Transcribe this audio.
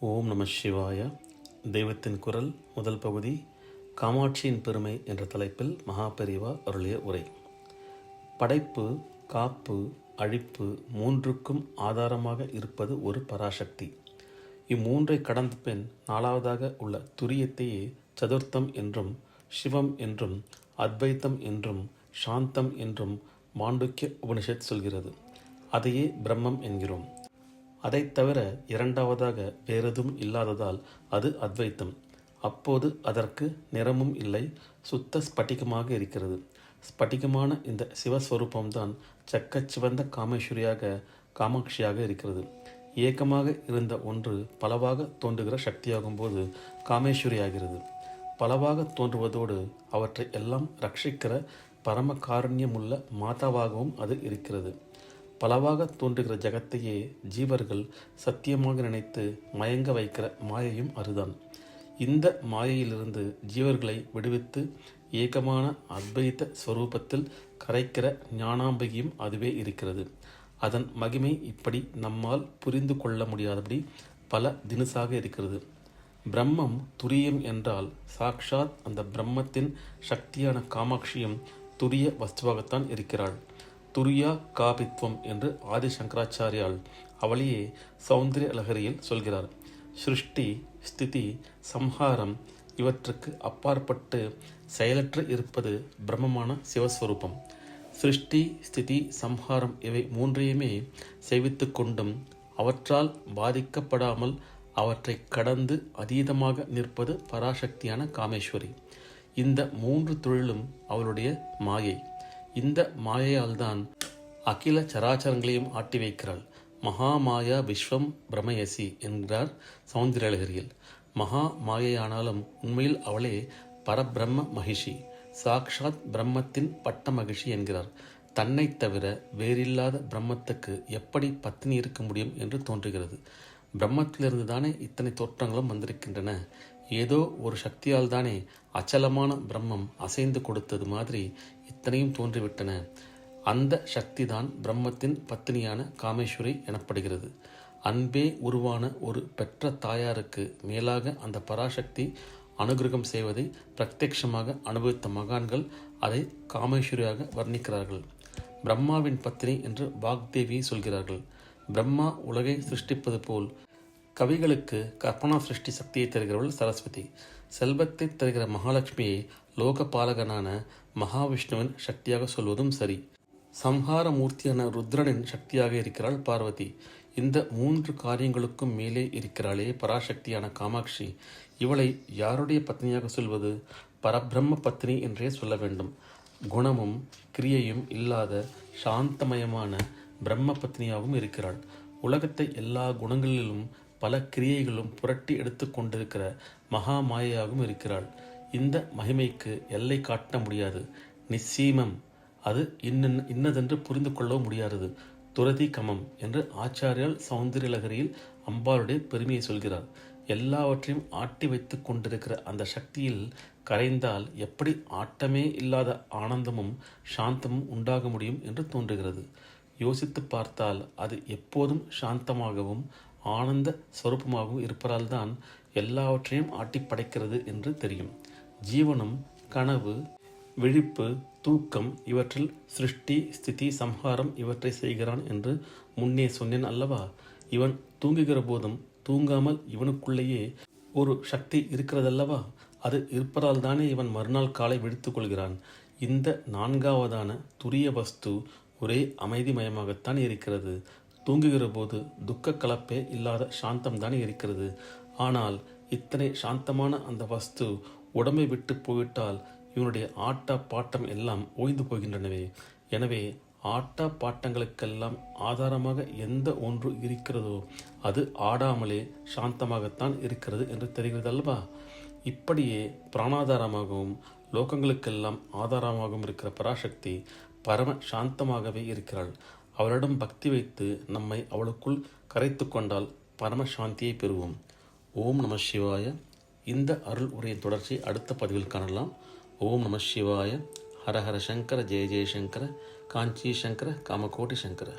ஓம் நம சிவாய. தெய்வத்தின் குரல் முதல் பகுதி, காமாட்சியின் பெருமை என்ற தலைப்பில் மகாபெரிவா அருளிய உரை. படைப்பு, காப்பு, அழிப்பு மூன்றுக்கும் ஆதாரமாக இருப்பது ஒரு பராசக்தி. இம்மூன்றை கடந்த பின் நாலாவதாக உள்ள துரியத்தையே சதுர்த்தம் என்றும், சிவம் என்றும், அத்வைத்தம் என்றும், சாந்தம் என்றும் மாண்டூக்கிய உபனிஷத் சொல்கிறது. அதையே பிரம்மம் என்கிறோம். அதைத் தவிர இரண்டாவதாக வேறெதும் இல்லாததால் அது அத்வைத்தம். அப்போது அதற்கு நிறமும் இல்லை, சுத்த ஸ்பட்டிகமாக இருக்கிறது. ஸ்பட்டிகமான இந்த சிவஸ்வரூபம்தான் சக்கச்சிவந்த காமேஸ்வரியாக, காமாட்சியாக இருக்கிறது. ஏக்கமாக இருந்த ஒன்று பலவாக தோன்றுகிற சக்தியாகும் போது காமேஸ்வரியாகிறது. பலவாக தோன்றுவதோடு அவற்றை எல்லாம் ரட்சிக்கிற பரம காருண்யமுள்ள மாதாவாகவும் அது இருக்கிறது. பலவாக தோன்றுகிற ஜகத்தையே ஜீவர்கள் சத்தியமாக நினைத்து மயங்க வைக்கிற மாயையும் அதுதான். இந்த மாயையிலிருந்து ஜீவர்களை விடுவித்து ஏகமான அத்வைத ஸ்வரூபத்தில் கரைக்கிற ஞானாம்பிகையும் அதுவே இருக்கிறது. அதன் மகிமை இப்படி நம்மால் புரிந்து கொள்ள முடியாதபடி பல தினுசாக இருக்கிறது. பிரம்மம் துரியம் என்றால் சாக்ஷாத் அந்த பிரம்மத்தின் சக்தியான காமாட்சியும் துரிய வஸ்துவாகத்தான் இருக்கிறாள். துரியா காபித்வம் என்று ஆதி சங்கராச்சாரியால் அவளையே சௌந்தரிய லகரியில் சொல்கிறார். சிருஷ்டி, ஸ்திதி, சம்ஹாரம் இவற்றுக்கு அப்பாற்பட்டு செயலற்று இருப்பது பிரம்மமான சிவஸ்வரூபம். சிருஷ்டி, ஸ்திதி, சம்ஹாரம் இவை மூன்றையுமே சேவித்து கொண்டும் அவற்றால் பாதிக்கப்படாமல் அவற்றை கடந்து அதீதமாக நிற்பது பராசக்தியான காமேஸ்வரி. இந்த மூன்று தொழிலும் அவளுடைய மாயை. இந்த மாயையால் தான் அகில சராச்சரங்களையும் ஆட்டி வைக்கிறாள். மகா மாயா விஸ்வம் பிரமயசி என்கிறார் சௌந்தரலகரியில். மகா மாயையானாலும் உண்மையில் அவளே பரபிரம்ம மகிஷி, சாக்ஷாத் பிரம்மத்தின் பட்ட மகிழ்ச்சி என்கிறார். தன்னை தவிர வேறில்லாத பிரம்மத்துக்கு எப்படி பத்தினி இருக்க முடியும் என்று தோன்றுகிறது. பிரம்மத்திலிருந்து தானே இத்தனை தோற்றங்களும் வந்திருக்கின்றன. ஏதோ ஒரு சக்தியால் தானே அச்சலமான பிரம்மம் அசைந்து கொடுத்தது மாதிரி இத்தனையும் தோன்றிவிட்டன. அந்த சக்தி தான் பிரம்மத்தின் பத்தினியான காமேஸ்வரி எனப்படுகிறது. அன்பே உருவான ஒரு பெற்ற தாயாருக்கு மேலாக அந்த பராசக்தி அனுகிரகம் செய்வதை பிரத்யட்சமாக அனுபவித்த மகான்கள் அதை காமேஸ்வரியாக வர்ணிக்கிறார்கள். பிரம்மாவின் பத்தினி என்று வாக்தேவி சொல்கிறார்கள். பிரம்மா உலகை சிருஷ்டிப்பது போல் கவிகளுக்கு கற்பனா சிருஷ்டி சக்தியை தருகிறவள் சரஸ்வதி. செல்வத்தை தருகிற மகாலட்சுமியை லோகபாலகனான மகாவிஷ்ணுவின் சக்தியாக சொல்வதும் சரி. சம்ஹார மூர்த்தியான ருத்ரனின் சக்தியாக இருக்கிறாள் பார்வதி. இந்த மூன்று காரியங்களுக்கும் மேலே இருக்கிறாளே பராசக்தியான காமாட்சி, இவளை யாருடைய பத்னியாக சொல்வது? பரபிரம்ம பத்னி என்றே சொல்ல வேண்டும். குணமும் கிரியையும் இல்லாத சாந்தமயமான பிரம்ம பத்னியாகவும் இருக்கிறாள். உலகத்தை எல்லா குணங்களிலும் பல கிரியைகளும் புரட்டி எடுத்து கொண்டிருக்கிற மகா மாயையாகவும் இருக்கிறாள். இந்த மகிமைக்கு எல்லை காட்ட முடியாது. நிச்சீமம், அது இன்னதென்று புரிந்து கொள்ளவும் முடியாதது. துரதி கமம் என்று ஆச்சாரியால் சௌந்தரியலகரியில் அம்பாளுடைய பெருமையை சொல்கிறார். எல்லாவற்றையும் ஆட்டி வைத்து கொண்டிருக்கிற அந்த சக்தியில் கரைந்தால் எப்படி ஆட்டமே இல்லாத ஆனந்தமும் சாந்தமும் உண்டாக முடியும் என்று தோன்றுகிறது. யோசித்து பார்த்தால் அது எப்போதும் சாந்தமாகவும் ஆனந்த ஸ்வரூபமாகவும் இருப்பதால் தான் எல்லாவற்றையும் ஆட்டி படைக்கிறது என்று தெரியும். ஜீவனும் கனவு, விழிப்பு, தூக்கம் இவற்றில் சிருஷ்டி, ஸ்திதி, சம்ஹாரம் இவற்றை செய்கிறான் என்று முன்னே சொன்னேன் அல்லவா? இவன் தூங்குகிற போதும் தூங்காமல் இவனுக்குள்ளேயே ஒரு சக்தி இருக்கிறதல்லவா? அது இருப்பதால் தானே இவன் மறுநாள் காலை விழித்துக் கொள்கிறான். இந்த நான்காவதான துரிய வஸ்து ஒரே அமைதிமயமாகத்தான் இருக்கிறது. தூங்குகிற போது துக்க கலப்பே இல்லாத சாந்தம்தானே இருக்கிறது. ஆனால் இத்தனை சாந்தமான அந்த வஸ்து உடம்பை விட்டு போய்விட்டால் இவனுடைய ஆட்ட பாட்டம் எல்லாம் ஓய்ந்து போகின்றனவே. எனவே ஆட்ட பாட்டங்களுக்கெல்லாம் ஆதாரமாக எந்த ஒன்று இருக்கிறதோ அது ஆடாமலே சாந்தமாகத்தான் இருக்கிறது என்று தெரிகிறது அல்லவா? இப்படியே பிராணாதாரமாகவும் லோகங்களுக்கெல்லாம் ஆதாரமாகவும் இருக்கிற பராசக்தி பரம சாந்தமாகவே இருக்கிறாள். அவளிடம் பக்தி வைத்து நம்மை அவளுக்குள் கரைத்து கொண்டால் பரம சாந்தியை பெறுவோம். ஓம் நம சிவாய. இந்த அருள் உரையின் தொடர்ச்சி அடுத்த பதிவில் காணலாம். ஓம் நம சிவாய. ஹர ஹர சங்கர, ஜெய ஜெயசங்கர, காஞ்சி சங்கர, காமகோட்டி சங்கர.